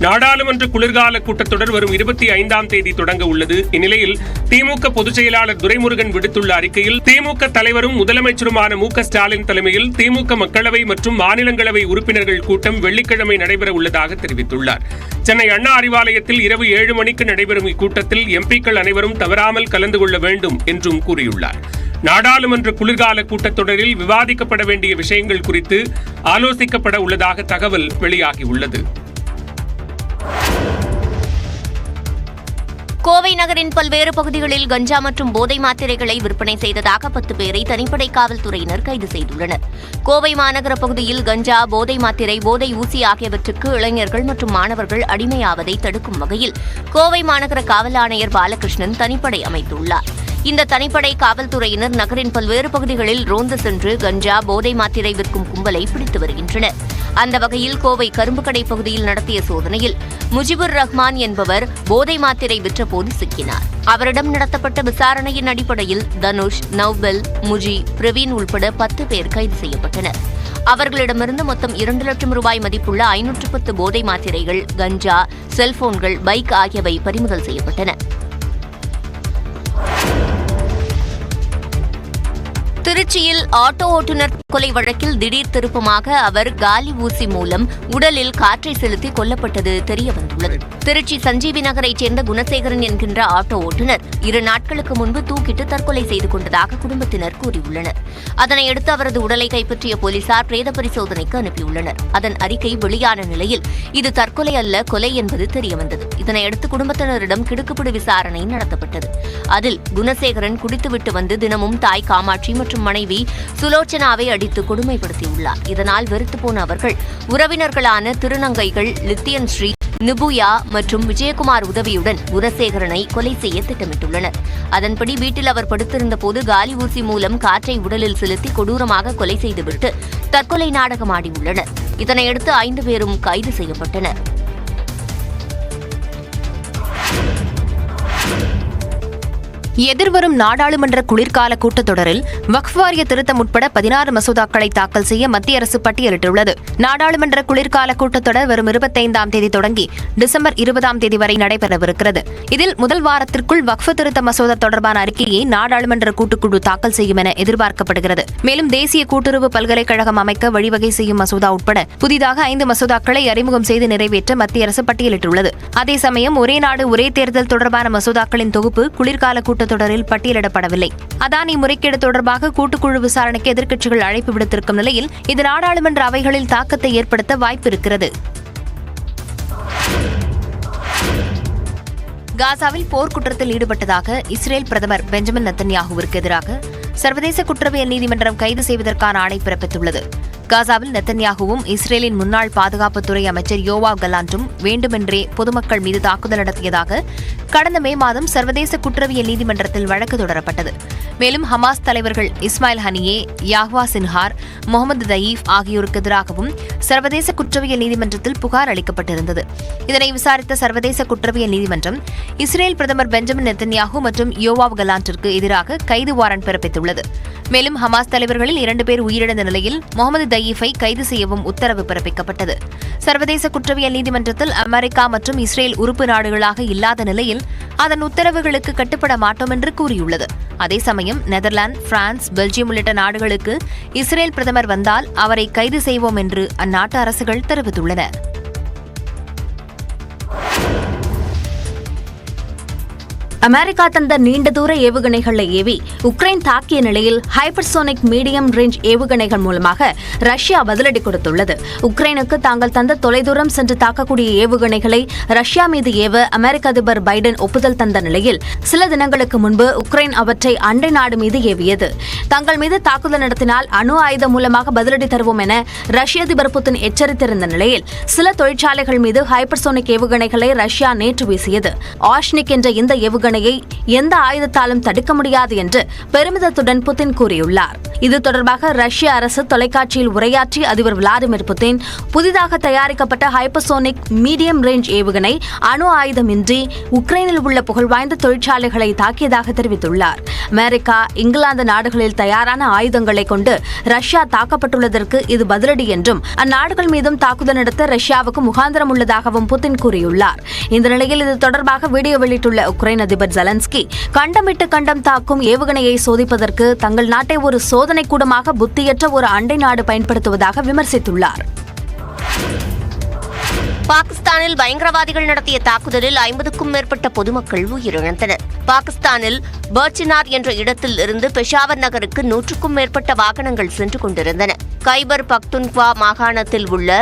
நாடாளுமன்ற குளிர்கால கூட்டத்தொடர் வரும் 25ஆம் தேதி தொடங்க உள்ளது. இந்நிலையில் திமுக பொதுச் செயலாளர் துரைமுருகன் விடுத்துள்ள அறிக்கையில், திமுக தலைவரும் முதலமைச்சருமான மு.க.ஸ்டாலின் தலைமையில் திமுக மக்களவை மற்றும் மாநிலங்களவை உறுப்பினர்கள் கூட்டம் வெள்ளிக்கிழமை நடைபெற உள்ளதாக தெரிவித்துள்ளார். சென்னை அண்ணா அறிவாலயத்தில் இரவு 7 மணிக்கு நடைபெறும் இக்கூட்டத்தில் எம்பிக்கள் அனைவரும் தவறாமல் கலந்து கொள்ள வேண்டும் என்றும் கூறியுள்ளார். நாடாளுமன்ற குளிர்கால கூட்டத்தொடரில் விவாதிக்கப்பட வேண்டிய விஷயங்கள் குறித்து ஆலோசிக்கப்பட உள்ளதாக தகவல் வெளியாகியுள்ளது. கோவை நகரின் பல்வேறு பகுதிகளில் கஞ்சா மற்றும் போதை மாத்திரைகளை விற்பனை செய்ததாக 10 பேரை தனிப்படை காவல்துறையினர் கைது செய்துள்ளனர். கோவை மாநகர பகுதியில் கஞ்சா, போதை மாத்திரை, போதை ஊசி ஆகியவற்றுக்கு இளைஞர்கள் மற்றும் மாணவர்கள் அடிமையாவதை தடுக்கும் வகையில் கோவை மாநகர காவல் ஆணையர் பாலகிருஷ்ணன் தனிப்படை அமைத்துள்ளார். இந்த தனிப்படை காவல்துறையினர் நகரின் பல்வேறு பகுதிகளில் ரோந்து சென்று கஞ்சா, போதை மாத்திரை விற்கும் கும்பலை பிடித்து வருகின்றனர். அந்த வகையில் கோவை கரும்புக்கடை பகுதியில் நடத்திய சோதனையில் முஜிபுர் ரஹ்மான் என்பவர் போதை மாத்திரை விற்றபோது சிக்கினார். அவரிடம் நடத்தப்பட்ட விசாரணையின் அடிப்படையில் தனுஷ், நவ்பெல், முஜி, பிரவீன் உள்பட 10 பேர் கைது செய்யப்பட்டனர். அவர்களிடமிருந்து மொத்தம் 2 லட்சம் ரூபாய் மதிப்புள்ள 510 போதை மாத்திரைகள், கஞ்சா, செல்போன்கள், பைக் ஆகியவை பறிமுதல் செய்யப்பட்டன. திருச்சியில் ஆட்டோ ஓட்டுநர் கொலை வழக்கில் திடீர் திருப்பமாக அவர் காலி ஊசி மூலம் உடலில் காற்றை செலுத்தி கொல்லப்பட்டது தெரியவந்துள்ளது. திருச்சி சஞ்சீவி நகரைச் சேர்ந்த குணசேகரன் என்கின்ற ஆட்டோ ஓட்டுநர் 2 நாட்களுக்கு முன்பு தூக்கிட்டு தற்கொலை செய்து கொண்டதாக குடும்பத்தினர் கூறியுள்ளனர். அதனையடுத்து அவரது உடலை கைப்பற்றிய போலீசார் பிரேத பரிசோதனைக்கு அனுப்பியுள்ளனர். அதன் அறிக்கை வெளியான நிலையில் இது தற்கொலை அல்ல, கொலை என்பது தெரியவந்தது. இதனையடுத்து குடும்பத்தினரிடம் கிடுக்குப்பிடி விசாரணை நடத்தப்பட்டது. அதில் குணசேகரன் குடித்துவிட்டு வந்து தினமும் தாய் காமாட்சி மற்றும் மனைவி சுலோச்சனாவை அடித்து கொடுமைப்படுத்தியுள்ளார். இதனால் வெறுத்து போன அவர்கள் உறவினர்களான திருநங்கைகள் லித்தியன் ஸ்ரீ, நிபுயா மற்றும் விஜயகுமார் உதவியுடன் குணசேகரனை கொலை செய்ய திட்டமிட்டுள்ளனர். அதன்படி வீட்டில் அவர் படுத்திருந்த போது காலி ஊசி மூலம் காற்றை உடலில் செலுத்தி கொடூரமாக கொலை செய்துவிட்டு தற்கொலை நாடகமாடியுள்ளனர். இதனையடுத்து 5 பேரும் கைது செய்யப்பட்டனர். எதிர்வரும் நாடாளுமன்ற குளிர்கால கூட்டத்தொடரில் வக்ஃப் வாரிய திருத்தம் உட்பட 16 மசோதாக்களை தாக்கல் செய்ய மத்திய அரசு பட்டியலிட்டுள்ளது. நாடாளுமன்ற குளிர்கால கூட்டத்தொடர் வரும் 25ஆம் தேதி தொடங்கி டிசம்பர் 20ஆம் தேதி வரை நடைபெறவிருக்கிறது. இதில் முதல் வாரத்திற்குள் வக்ஃப் திருத்த மசோதா தொடர்பான அறிக்கையை நாடாளுமன்ற கூட்டுக்குழு தாக்கல் செய்யும் என எதிர்பார்க்கப்படுகிறது. மேலும் தேசிய கூட்டுறவு பல்கலைக்கழகம் அமைக்க வழிவகை செய்யும் மசோதா உட்பட புதிதாக 5 மசோதாக்களை அறிமுகம் செய்து நிறைவேற்ற மத்திய அரசு பட்டியலிட்டுள்ளது. அதே சமயம் ஒரே நாடு ஒரே தேர்தல் தொடர்பான மசோதாக்களின் தொகுப்பு குளிர்கால தொடரில் பட்டியலிடப்படவில்லை. அதானி முறைகேடு தொடர்பாக கூட்டுக்குழு விசாரணைக்கு எதிர்க்கட்சிகள் அழைப்பு விடுத்திருக்கும் நிலையில் இது நாடாளுமன்ற அவைகளில் தாக்கத்தை ஏற்படுத்த வாய்ப்பு இருக்கிறது. காசாவில் போர்க்குற்றத்தில் ஈடுபட்டதாக இஸ்ரேல் பிரதமர் பெஞ்சமின் நெத்தன்யாகுவிற்கு எதிராக சர்வதேச குற்றவியல் நீதிமன்றம் கைது செய்வதற்கான ஆணை பிறப்பித்துள்ளது. காசாவில் நெத்தன்யாகுவும் இஸ்ரேலின் முன்னாள் பாதுகாப்புத்துறை அமைச்சர் யோவாவ் கலாண்டும் வேண்டுமென்றே பொதுமக்கள் மீது தாக்குதல் நடத்தியதாக கடந்த மே மாதம் சர்வதேச குற்றவியல் நீதிமன்றத்தில் வழக்கு தொடரப்பட்டது. மேலும் ஹமாஸ் தலைவர்கள் இஸ்மாயில் ஹனியே, யாஹ்வா சின்ஹார், முகமது தயீப் ஆகியோருக்கு எதிராகவும் சர்வதேச குற்றவியல் நீதிமன்றத்தில் புகார் அளிக்கப்பட்டிருந்தது. இதனை விசாரித்த சர்வதேச குற்றவியல் நீதிமன்றம் இஸ்ரேல் பிரதமர் பெஞ்சமின் நெத்தன்யாகு மற்றும் யோவாவ் கலாண்டிற்கு எதிராக கைது வாரண்ட் பிறப்பித்துள்ளது. மேலும் ஹமாஸ் தலைவர்களில் 2 பேர் உயிரிழந்த நிலையில் முகமது தயீஃபை கைது செய்யவும் உத்தரவு பிறப்பிக்கப்பட்டது. சர்வதேச குற்றவியல் நீதிமன்றத்தில் அமெரிக்கா மற்றும் இஸ்ரேல் உறுப்பு நாடுகளாக இல்லாத நிலையில் அதன் உத்தரவுகளுக்கு கட்டுப்பட மாட்டோம் என்று கூறியுள்ளது. அதே சமயம் நெதர்லாந்து, பிரான்ஸ், பெல்ஜியம் உள்ளிட்ட நாடுகளுக்கு இஸ்ரேல் பிரதமர் வந்தால் அவரை கைது செய்வோம் என்று அந்நாட்டு அரசுகள் தெரிவித்துள்ளன. அமெரிக்கா தந்த நீண்ட தூர ஏவுகணைகளை ஏவி உக்ரைன் தாக்கிய நிலையில் ஹைப்பர்சோனிக் மீடியம் ரேஞ்ச் ஏவுகணைகள் மூலமாக ரஷ்யா பதிலடி கொடுத்துள்ளது. உக்ரைனுக்கு தாங்கள் தந்த தொலைதூரம் சென்று தாக்கக்கூடிய ஏவுகணைகளை ரஷ்யா மீது ஏவ அமெரிக்க அதிபர் பைடன் ஒப்புதல் தந்த நிலையில் சில தினங்களுக்கு முன்பு உக்ரைன் அவற்றை அண்டை நாடு மீது ஏவியது. தங்கள் மீது தாக்குதல் நடத்தினால் அணு ஆயுதம் மூலமாக பதிலடி தருவோம் என ரஷ்ய அதிபர் புதின் எச்சரித்திருந்த நிலையில் சில தொழிற்சாலைகள் மீது ஹைப்பர்சோனிக் ஏவுகணைகளை ரஷ்யா நேற்று வீசியது. ஆஷ்னிக் என்ற இந்த ஏவுகணை ஏவுகணையை எந்த ஆயுதத்தாலும் தடுக்க முடியாது என்று பெருமிதத்துடன் புதின் கூறியுள்ளார். இது தொடர்பாக ரஷ்ய அரசு தொலைக்காட்சியில் உரையாற்றிய அதிபர் விளாடிமிர் புதின் புதிதாக தயாரிக்கப்பட்ட ஹைப்பர்சோனிக் மீடியம் ரேஞ்ச் ஏவுகணை அணு ஆயுதமின்றி உக்ரைனில் உள்ள புகழ்வாய்ந்த தொழிற்சாலைகளை தாக்கியதாக தெரிவித்துள்ளார். அமெரிக்கா, இங்கிலாந்து நாடுகளில் தயாரான ஆயுதங்களை கொண்டு ரஷ்யா தாக்கப்பட்டுள்ளதற்கு இது பதிலடி என்றும் அந்நாடுகள் மீதும் தாக்குதல் நடத்த ரஷ்யாவுக்கு முகாந்திரம் உள்ளதாகவும் புதின் கூறியுள்ளார். இந்த நிலையில் இது தொடர்பாக வீடியோ வெளியிட்டுள்ள உக்ரைன் அதிபர் ஜெலன்ஸ்கி கண்டம் விட்டு கண்டம் தாக்கும் ஏவுகணையை சோதிப்பதற்கு தங்கள் நாட்டை ஒரு சோதனை கூடமாக புத்தியற்ற ஒரு அண்டை நாடு பயன்படுத்துவதாக விமர்சித்துள்ளார். பாகிஸ்தானில் பயங்கரவாதிகள் நடத்திய தாக்குதலில் 50க்கும் மேற்பட்ட பொதுமக்கள் உயிரிழந்தனர். பாகிஸ்தானில் பர்ச்சினார் என்ற இடத்தில் இருந்து பெஷாவர் நகருக்கு 100க்கும் மேற்பட்ட வாகனங்கள் சென்று கொண்டிருந்தன. கைபர் பக்துன்க்வா மாகாணத்தில் உள்ள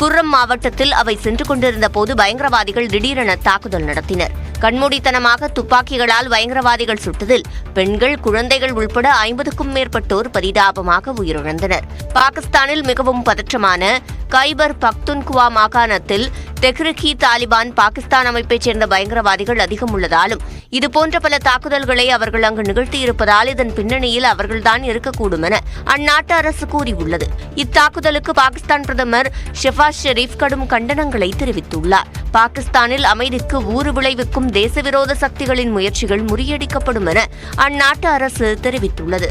குர்ரம் மாவட்டத்தில் அவை சென்று கொண்டிருந்த போது பயங்கரவாதிகள் திடீரென தாக்குதல் நடத்தினர். கண்மூடித்தனமாக துப்பாக்கிகளால் பயங்கரவாதிகள் சுட்டதில் பெண்கள், குழந்தைகள் உள்பட 50க்கும் மேற்பட்டோர் பரிதாபமாக உயிரிழந்தனர். பாகிஸ்தானில் மிகவும் பதற்றமான கைபர் பக்துன்குவா மாகாணத்தில் தெஹ்ரிக்-இ தாலிபான் பாகிஸ்தான் அமைப்பைச் சேர்ந்த பயங்கரவாதிகள் அதிகம் உள்ளதாலும் இதுபோன்ற பல தாக்குதல்களை அவர்கள் அங்கு நிகழ்த்தியிருப்பதால் இதன் பின்னணியில் அவர்கள்தான் இருக்கக்கூடும் என அந்நாட்டு அரசு கூறியுள்ளது. இத்தாக்குதலுக்கு பாகிஸ்தான் பிரதமர் ஷெஃபாஸ் ஷெரீப் கடும் கண்டனங்களை தெரிவித்துள்ளார். பாகிஸ்தானில் அமைதிக்கு ஊறு விளைவிக்கும் தேசவிரோத சக்திகளின் முயற்சிகள் முறியடிக்கப்படும் என அந்நாட்டு அரசு தெரிவித்துள்ளது.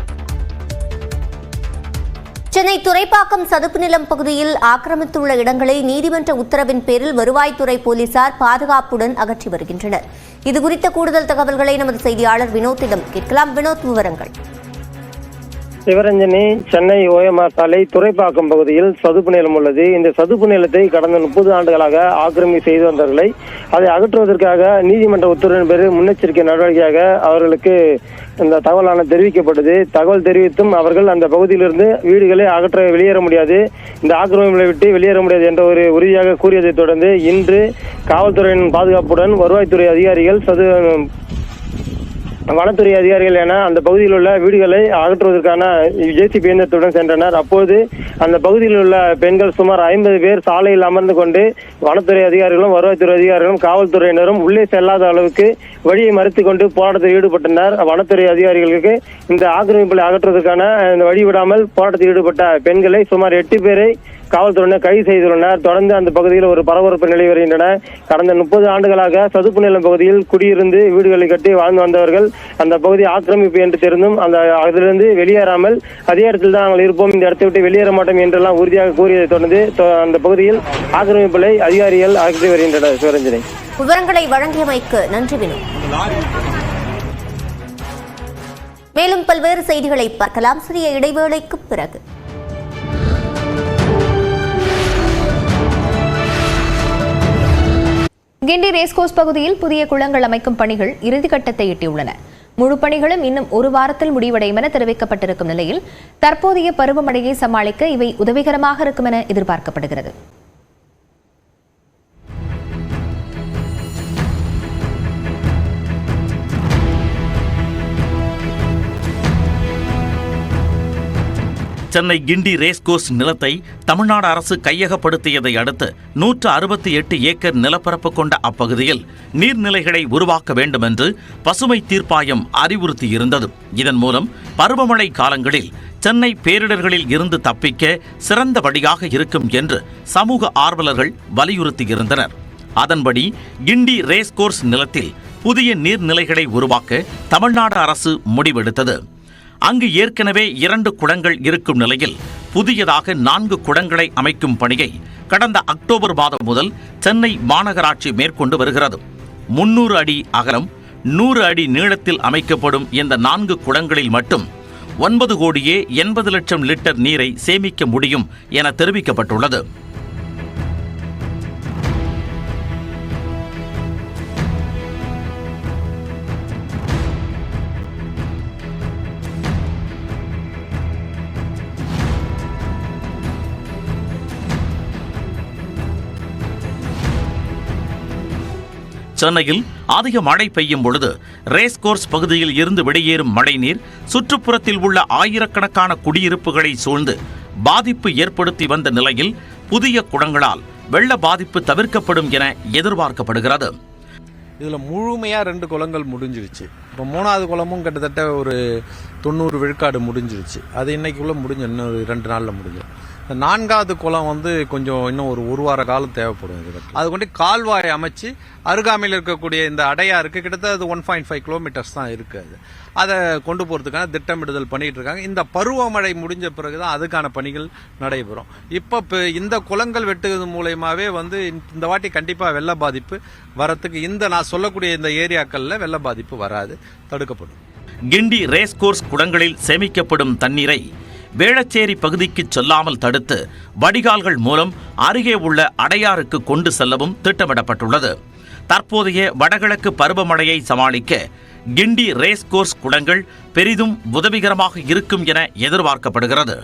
சென்னை துறைப்பாக்கம் சதுப்பு நிலம் பகுதியில் ஆக்கிரமித்துள்ள இடங்களை நீதிமன்ற உத்தரவின் பேரில் வருவாய்த்துறை போலீசார் பாதுகாப்புடன் அகற்றி வருகின்றனர். இதுகுறித்த கூடுதல் தகவல்களை நமது செய்தியாளர் வினோத்திடம் கேட்கலாம். வினோத், விவரங்கள். சிவரஞ்சனி, சென்னை ஓஎம்ஆர் சாலை துறைப்பாக்கம் பகுதியில் சதுப்பு நிலம் உள்ளது. இந்த சதுப்பு நிலத்தை கடந்த 30 ஆண்டுகளாக ஆக்கிரமி செய்து வந்தவர்களை அதை அகற்றுவதற்காக நீதிமன்ற உத்தரவின் பேரில் முன்னெச்சரிக்கை நடவடிக்கையாக அவர்களுக்கு இந்த தகவலான தெரிவிக்கப்பட்டது. தகவல் தெரிவித்தும் அவர்கள் அந்த பகுதியிலிருந்து வீடுகளை அகற்ற வெளியேற முடியாது, இந்த ஆக்கிரமிப்புகளை விட்டு வெளியேற முடியாது என்ற ஒரு உறுதியாக கூறியதை தொடர்ந்து இன்று காவல்துறையின் பாதுகாப்புடன் வருவாய்த்துறை அதிகாரிகள், வனத்துறை அதிகாரிகள் என அந்த பகுதியில் உள்ள வீடுகளை அகற்றுவதற்கான ஜேசிபி இயந்திரத்துடன் சென்றனர். அப்போது அந்த பகுதியில் உள்ள பெண்கள் சுமார் 50 பேர் சாலையில் அமர்ந்து கொண்டு வனத்துறை அதிகாரிகளும் வருவாய்த்துறை அதிகாரிகளும் காவல்துறையினரும் உள்ளே செல்லாத அளவுக்கு வழியை மறைத்துக் கொண்டு போராட்டத்தில் ஈடுபட்டனர். வனத்துறை அதிகாரிகளுக்கு இந்த ஆக்கிரமிப்புகளை அகற்றுவதற்கான வழி விடாமல் போராட்டத்தில் ஈடுபட்ட பெண்களை சுமார் 8 பேரை காவல்துறையினர் கைது செய்துள்ளனர். தொடர்ந்து அந்த பகுதியில் ஒரு பரபரப்பு நிலை வருகின்றன. கடந்த 30 ஆண்டுகளாக சதுப்பு நிலம் பகுதியில் குடியிருந்து வீடுகளை கட்டி வாழ்ந்து வந்தவர்கள் அந்த பகுதி ஆக்கிரமிப்பு என்று தெரிந்தும் அதிலிருந்து வெளியேறாமல் அதே இடத்தில் தான் நாங்கள் இருப்போம், இந்த இடத்தை விட்டு வெளியேற மாட்டோம் என்றெல்லாம் உறுதியாக கூறியதை தொடர்ந்து அந்த பகுதியில் ஆக்கிரமிப்புகளை அதிகாரிகள் அகற்றி வருகின்றனர். சிவரஞ்சனி, விவரங்களை வழங்கியமைக்கு நன்றி வினோ. மேலும் பல்வேறு செய்திகளை பார்க்கலாம் சிறிய இடைவேளைக்கு பிறகு. கிண்டி ரேஸ்கோர்ஸ் பகுதியில் புதிய குளங்கள் அமைக்கும் பணிகள் இறுதிக்கட்டத்தை எட்டியுள்ளன. முழு பணிகளும் இன்னும் ஒரு வாரத்தில் முடிவடையும் என தெரிவிக்கப்பட்டிருக்கும் நிலையில் தற்போதைய பருவமழையை சமாளிக்க இவை உதவிகரமாக இருக்கும் என எதிர்பார்க்கப்படுகிறது. சென்னை கிண்டி ரேஸ்கோர்ஸ் நிலத்தை தமிழ்நாடு அரசு கையகப்படுத்தியதை அடுத்து 168 ஏக்கர் நிலப்பரப்பு கொண்ட அப்பகுதியில் நீர்நிலைகளை உருவாக்க வேண்டும் என்று பசுமை தீர்ப்பாயம் அறிவுறுத்தியிருந்தது. இதன் மூலம் பருவமழை காலங்களில் சென்னை பேரிடர்களில் இருந்து தப்பிக்க சிறந்த வழியாக இருக்கும் என்று சமூக ஆர்வலர்கள் வலியுறுத்தியிருந்தனர். அதன்படி கிண்டி ரேஸ்கோர்ஸ் நிலத்தில் புதிய நீர்நிலைகளை உருவாக்க தமிழ்நாடு அரசு முடிவெடுத்தது. அங்கு ஏற்கனவே 2 குளங்கள் இருக்கும் நிலையில் புதியதாக 4 குளங்களை அமைக்கும் பணியை கடந்த அக்டோபர் மாதம் முதல் சென்னை மாநகராட்சி மேற்கொண்டு வருகிறது. 300 அடி அகலம், 100 அடி நீளத்தில் அமைக்கப்படும் இந்த 4 குளங்களில் மட்டும் 9 கோடியே 80 லட்சம் லிட்டர் நீரை சேமிக்க முடியும் என தெரிவிக்கப்பட்டுள்ளது. சென்னையில் அதிக மழை பெய்யும் பொழுது ரேஸ்கோர்ஸ் பகுதியில் இருந்து வெளியேறும் மழைநீர் சுற்றுப்புறத்தில் உள்ள ஆயிரக்கணக்கான குடியிருப்புகளை சூழ்ந்து பாதிப்பு ஏற்படுத்தி வந்த நிலையில் புதிய குளங்களால் வெள்ள பாதிப்பு தவிர்க்கப்படும் என எதிர்பார்க்கப்படுகிறது. இதில் முழுமையாக 2 குளங்கள் முடிஞ்சிருச்சு. இப்போ 3வது குளமும் கிட்டத்தட்ட ஒரு 90 விழுக்காடு முடிஞ்சிருச்சு. அது இன்னைக்குள்ளே இன்னும் ஒரு 2 நாளில் முடிஞ்சிடும். 4வது குளம் கொஞ்சம் இன்னும் ஒரு வார காலம் தேவைப்படும். இதுக்கு அது கொண்டு கால்வாய் அமைச்சு அருகாமையில் இருக்கக்கூடிய இந்த அடையாருக்கு கிட்டத்தட்ட 1.5 கிலோமீட்டர்ஸ் தான் இருக்குது. அதை கொண்டு போகிறதுக்கான திட்டமிடுதல் பண்ணிட்டு இருக்காங்க. இந்த பருவமழை முடிஞ்ச பிறகு தான் அதுக்கான பணிகள் நடைபெறும். இப்போ இந்த குளங்கள் வெட்டுவது மூலயமாவே இந்த வாட்டி கண்டிப்பாக வெள்ள பாதிப்பு வரத்துக்கு நான் சொல்லக்கூடிய இந்த ஏரியாக்களில் வெள்ள பாதிப்பு வராது, தடுக்கப்படும். கிண்டி ரேஸ்கோர்ஸ் குளங்களில் சேமிக்கப்படும் தண்ணீரை வேளச்சேரி பகுதிக்கு செல்லாமல் தடுத்து வடிகால்கள் மூலம் அருகே உள்ள அடையாருக்கு கொண்டு செல்லவும் திட்டமிடப்பட்டுள்ளது. தற்போதைய வடகிழக்கு பருவமழையை சமாளிக்க கிண்டி ரேஸ்கோர்ஸ் குளங்கள் பெரிதும் உதவிகரமாக இருக்கும் என எதிர்பார்க்கப்படுகிறது.